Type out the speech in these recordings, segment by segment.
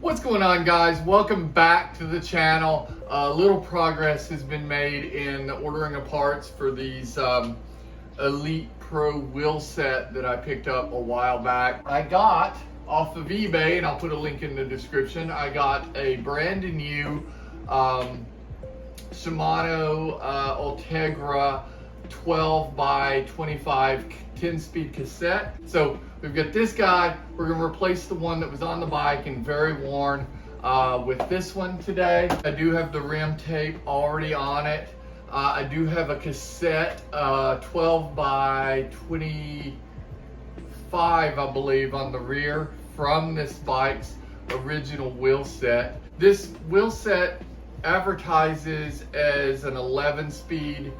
What's going on, guys? Welcome back to the channel. Little progress has been made in ordering of parts for these Elite Pro Wheelset that I picked up a while back. I got off of eBay, and I'll put a link in the description, I got a brand new Shimano Ultegra 12x25 10-speed cassette. So we've got this guy. We're going to replace the one that was on the bike and very worn with this one today. I do have the rim tape already on it. I do have a cassette 12x25, I believe, on the rear from this bike's original wheel set. This wheel set advertises as an 11-speed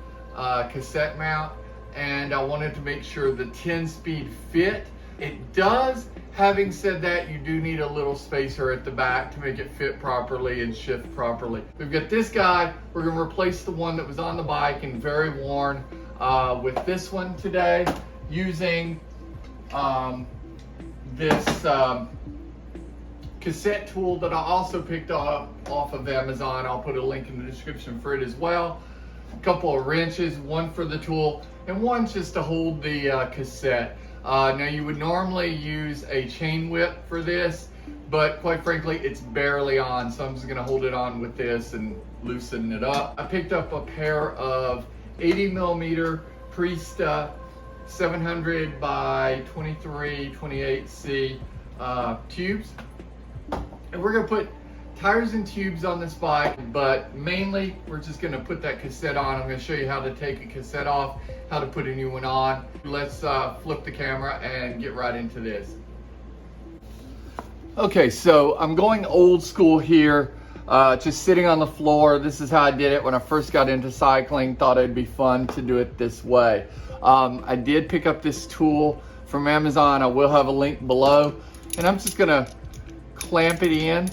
cassette mount, and I wanted to make sure the 10-speed fit. It does. Having said that, you do need a little spacer at the back to make it fit properly and shift properly. We've got this guy. We're going to replace the one that was on the bike and very worn with this one today, using this cassette tool that I also picked up off of Amazon. I'll put a link in the description for it as well. A couple of wrenches, one for the tool and one just to hold the cassette. Now you would normally use a chain whip for this, but quite frankly it's barely on, so I'm just going to hold it on with this and loosen it up. I picked up a pair of 80mm Prista 700 by 23/28C tubes, and we're going to put tires and tubes on this bike, but mainly we're just going to put that cassette on. I'm going to show you how to take a cassette off, how to put a new one on. Let's flip the camera and get right into this. Okay, so I'm going old school here, just sitting on the floor. This is how I did it when I first got into cycling. Thought it'd be fun to do it this way. I did pick up this tool from Amazon. I will have a link below, and I'm just going to clamp it in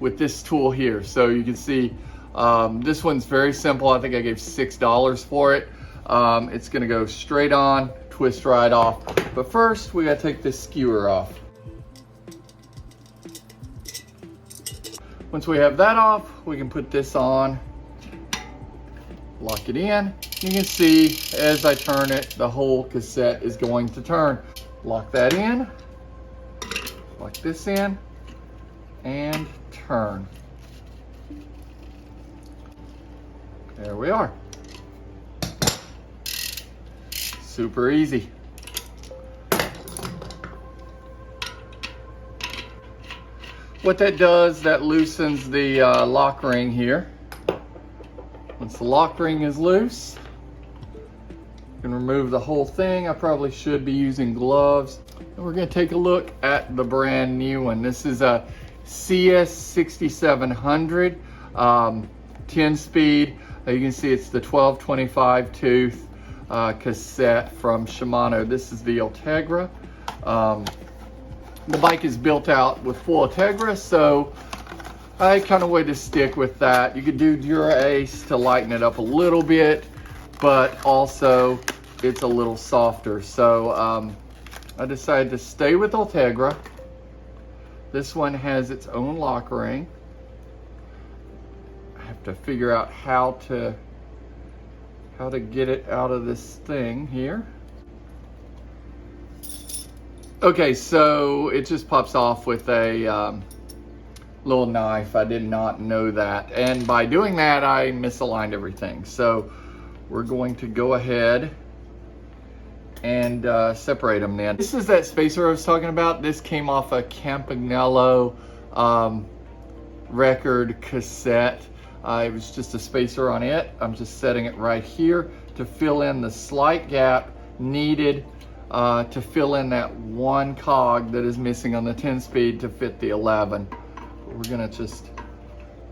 with this tool here. So you can see this one's very simple. I think I gave $6 for it. It's gonna go straight on, twist right off. But first we gotta take this skewer off. Once we have that off, we can put this on, lock it in. You can see as I turn it, the whole cassette is going to turn. Lock that in, lock this in, and turn. There we are. Super easy. What that does, that loosens the lock ring here. Once the lock ring is loose, you can remove the whole thing. I probably should be using gloves. And we're going to take a look at the brand new one. This is a CS-6700 10-speed. You can see it's the 12/25 tooth cassette from Shimano. This is the Ultegra. The bike is built out with full Ultegra, so I kind of wanted to stick with that. You could do Dura-Ace to lighten it up a little bit, but also it's a little softer. So I decided to stay with Ultegra. This one has its own lock ring. I have to figure out how to get it out of this thing here. Okay, so it just pops off with a little knife. I did not know that, and by doing that I misaligned everything. So we're going to go ahead and separate them then. This is that spacer I was talking about. This came off a Campanello record cassette. It was just a spacer on it. I'm just setting it right here to fill in the slight gap needed to fill in that one cog that is missing on the 10-speed to fit the 11. We're gonna just,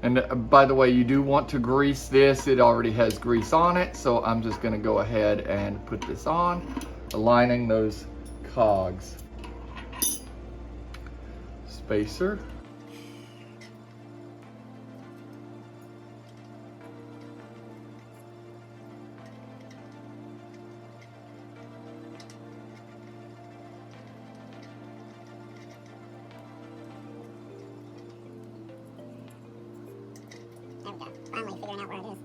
and by the way, you do want to grease this. It already has grease on it, so I'm just gonna go ahead and put this on, aligning those cogs. Spacer. finally figuring out where it is.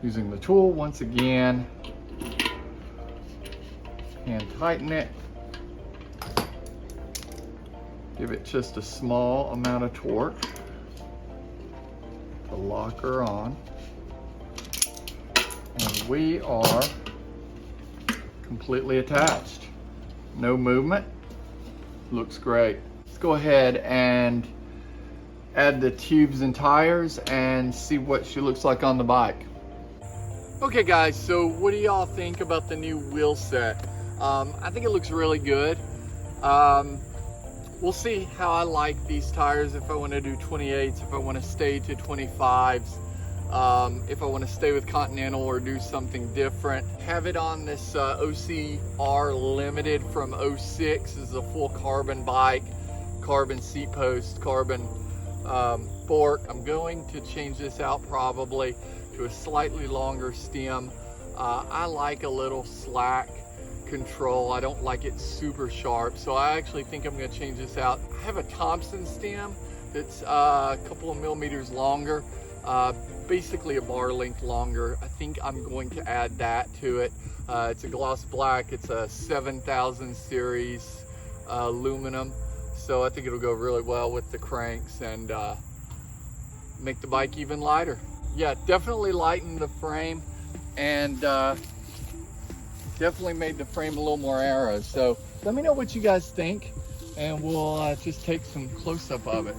Using the tool once again, and tighten it. Give it just a small amount of torque to lock her on. And we are completely attached. No movement. Looks great. Let's go ahead and add the tubes and tires and see what she looks like on the bike. Okay guys, so what do y'all think about the new Wheelset? I think it looks really good. We'll see how I like these tires, if I want to do 28s, if I want to stay to 25s, if I want to stay with Continental or do something different. Have it on this OCR Limited from 06. This is a full carbon bike, carbon seat post, carbon fork. I'm going to change this out probably to a slightly longer stem. I like a little slack control. I don't like it super sharp, so I actually think I'm going to change this out. I have a Thompson stem that's a couple of millimeters longer, basically a bar length longer. I think I'm going to add that to it. It's a gloss black. It's a 7000 series aluminum, so I think it'll go really well with the cranks and make the bike even lighter. Yeah, definitely lightened the frame and definitely made the frame a little more aero. So let me know what you guys think, and we'll just take some close-up of it.